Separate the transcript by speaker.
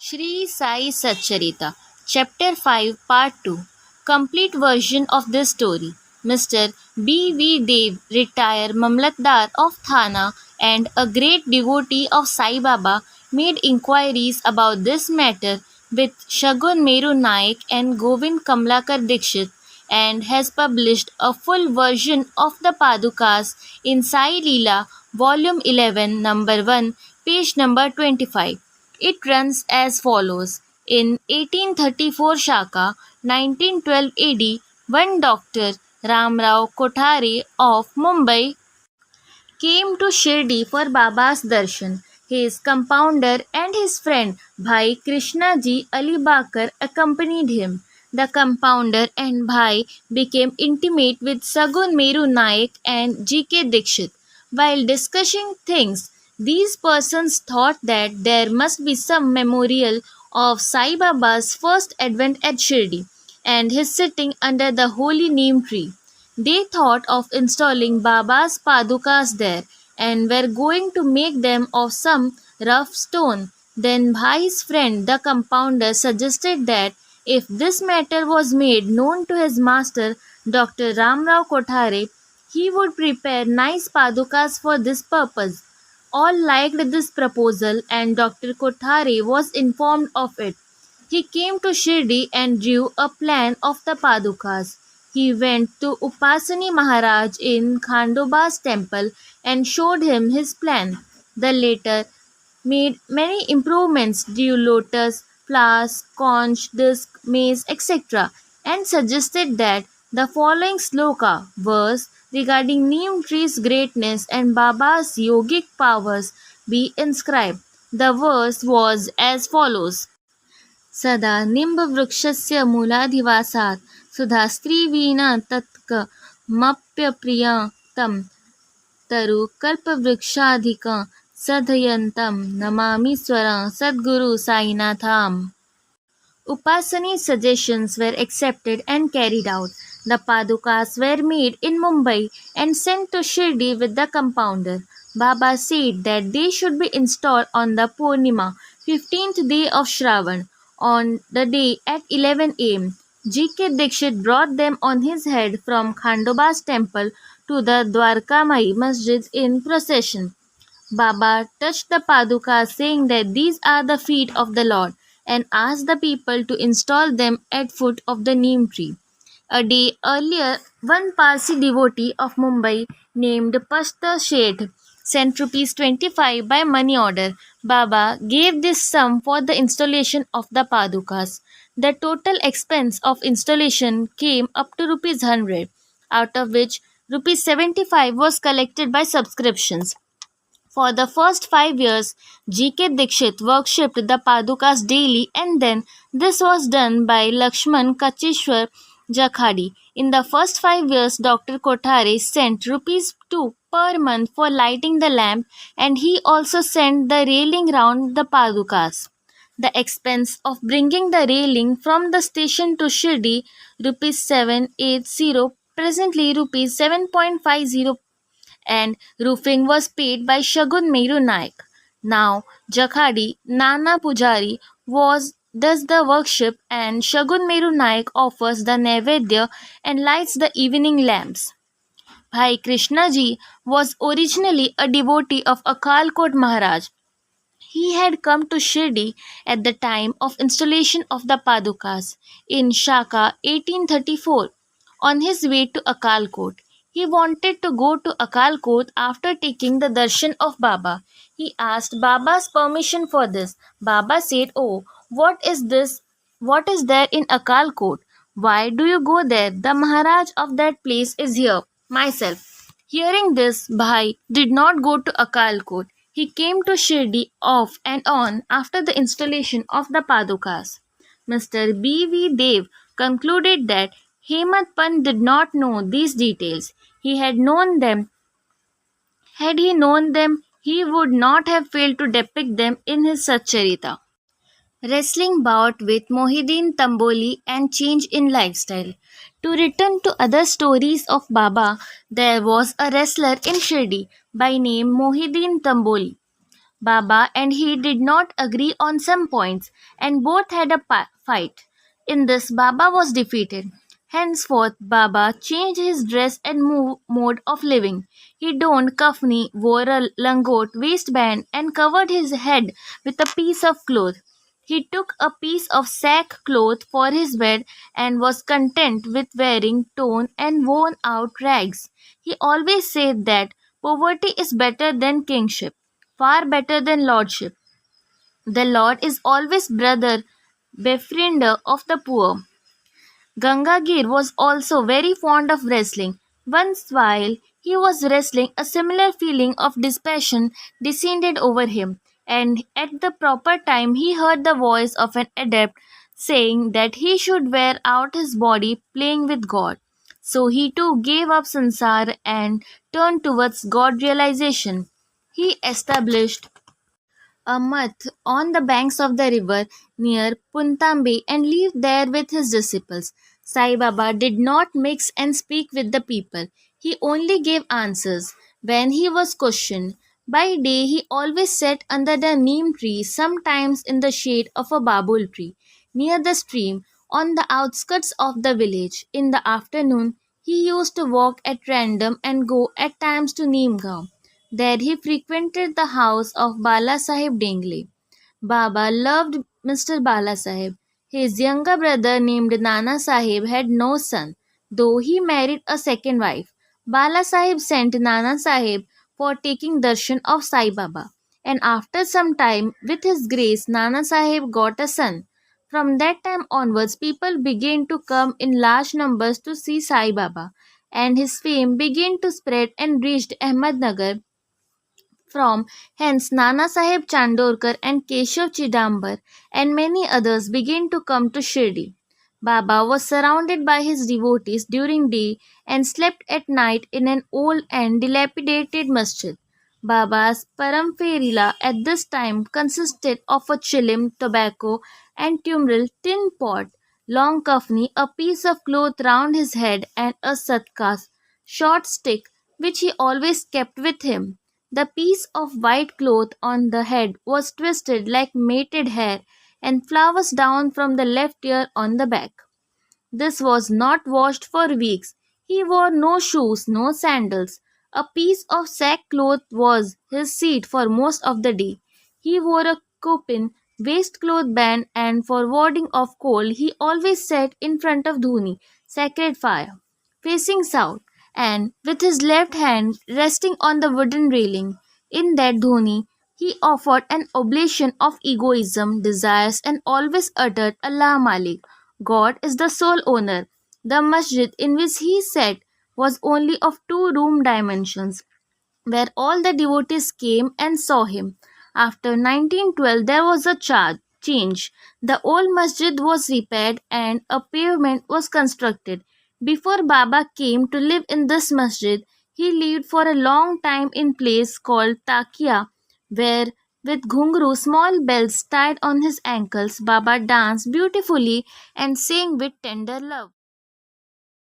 Speaker 1: Shri Sai Satcharita, Chapter 5, Part 2. Complete version of this story. Mr. B.V. Dev, retired Mamlatdar of Thana and a great devotee of Sai Baba, made inquiries about this matter with Shagun Meru Naik and Govind Kamlakar Dikshit and has published a full version of the Padukas in Sai Leela, Volume 11, Number 1, page number 25. It runs as follows. In 1834 Shaka, 1912 AD, one Dr. Ramrao Kothare of Mumbai came to Shirdi for Baba's darshan. His compounder and his friend Bhai Krishnaji Ali Bakar accompanied him. The compounder and Bhai became intimate with Sagun Meru Naik and G.K. Dikshit. While discussing things, these persons thought that there must be some memorial of Sai Baba's first advent at Shirdi and his sitting under the holy neem tree. They thought of installing Baba's Padukas there and were going to make them of some rough stone. Then Bhai's friend, the compounder, suggested that if this matter was made known to his master, Dr. Ramrao Kothare, he would prepare nice Padukas for this purpose. All liked this proposal, and Dr. Kothare was informed of it. He came to Shirdi and drew a plan of the Padukas. He went to Upasani Maharaj in Khandoba's temple and showed him his plan. The latter made many improvements, drew lotus, flowers, conch, disc, mace, etc., and suggested that the following sloka, verse regarding neem tree's greatness and Baba's yogic powers, be inscribed. The verse was as follows. सदा निम्बवृक्षस्य मूलाधिवासात् सुधास्त्रीवीणा तत्कमप्यप्रियं तरुकल्पवृक्षाधिकं सधयन्तं नमामि स्वरं सद्गुरु साईनाथाम्. Upasani's suggestions were accepted and carried out. The Padukas were made in Mumbai and sent to Shirdi with the compounder. Baba said that they should be installed on the Purnima, 15th day of Shravan. On the day at 11 am, G.K. Dikshit brought them on his head from Khandoba's temple to the Dwarkamai Masjid in procession. Baba touched the Padukas, saying that these are the feet of the Lord, and asked the people to install them at foot of the neem tree. A day earlier, one Parsi devotee of Mumbai named Pashta Sheth sent rupees 25 by money order. Baba gave this sum for the installation of the Padukas. The total expense of installation came up to rupees 100, out of which rupees 75 was collected by subscriptions. For the first 5 years, G.K. Dikshit worshipped the Padukas daily, and then this was done by Lakshman Kachishwar Jakhadi. In the first 5 years, Dr. Kothare sent rupees 2 per month for lighting the lamp, and he also sent the railing round the Padukas. The expense of bringing the railing from the station to Shirdi, rupees 780, presently rupees 7.50, and roofing was paid by Shagun Meru Naik. Now, Jakhadi Nana Pujari does the worship, and Shagun Meru Naik offers the Naivedya and lights the evening lamps. Bhai Krishnaji was originally a devotee of Akalkot Maharaj. He had come to Shirdi at the time of installation of the Padukas in Shaka 1834 on his way to Akalkot. He wanted to go to Akalkot after taking the darshan of Baba. He asked Baba's permission for this. Baba said, "Oh, what is this? What is there in Akalkot? Why do you go there? The Maharaj of that place is here, myself." Hearing this, Bhai did not go to Akalkot. He came to Shirdi off and on after the installation of the Padukas. Mr. B.V. Dev concluded that Hemant Pant did not know these details. Had he known them, he would not have failed to depict them in his Satcharita. Wrestling bout with Mohideen Tamboli and change in lifestyle. To return to other stories of Baba, there was a wrestler in Shirdi by name Mohideen Tamboli. Baba and he did not agree on some points, and both had a fight. In this, Baba was defeated. Henceforth, Baba changed his dress and mode of living. He donned kafni, wore a langot waistband, and covered his head with a piece of cloth. He took a piece of sackcloth for his bed and was content with wearing torn and worn out rags. He always said that poverty is better than kingship, far better than lordship. The Lord is always brother, befriender of the poor. Gangagir was also very fond of wrestling. Once while he was wrestling, a similar feeling of dispassion descended over him, and at the proper time he heard the voice of an adept saying that he should wear out his body playing with God. So he too gave up sansar and turned towards God realization. He established a month on the banks of the river near Puntambe and lived there with his disciples. Sai Baba did not mix and speak with the people. He only gave answers when he was questioned. By day he always sat under the neem tree, sometimes in the shade of a babul tree, near the stream, on the outskirts of the village. In the afternoon he used to walk at random and go at times to Neemgaon. There he frequented the house of Bala Sahib Dengle. Baba loved Mr. Bala Sahib. His younger brother named Nana Sahib had no son, though he married a second wife. Bala Sahib sent Nana Sahib for taking darshan of Sai Baba, and after some time, with his grace, Nana Sahib got a son. From that time onwards, people began to come in large numbers to see Sai Baba, and his fame began to spread and reached Ahmednagar. From hence Nana Sahib Chandorkar and Keshav Chidambar and many others began to come to Shirdi. Baba was surrounded by his devotees during day and slept at night in an old and dilapidated masjid. Baba's paramperila at this time consisted of a chilim, tobacco, and tumbril tin pot, long kafni, a piece of cloth round his head, and a satkas, short stick, which he always kept with him. The piece of white cloth on the head was twisted like matted hair, and flowers down from the left ear on the back. This was not washed for weeks. He wore no shoes, no sandals. A piece of sackcloth was his seat for most of the day. He wore a kopin, waistcloth band, and for warding off cold, he always sat in front of Dhuni, sacred fire, facing south, and with his left hand resting on the wooden railing. In that Dhuni, he offered an oblation of egoism, desires, and always uttered Allah Malik. God is the sole owner. The masjid in which he sat was only of two-room dimensions, where all the devotees came and saw him. After 1912, there was a change. The old masjid was repaired and a pavement was constructed. Before Baba came to live in this masjid, he lived for a long time in place called Takia, where with ghungru, small bells tied on his ankles, Baba danced beautifully and sang with tender love.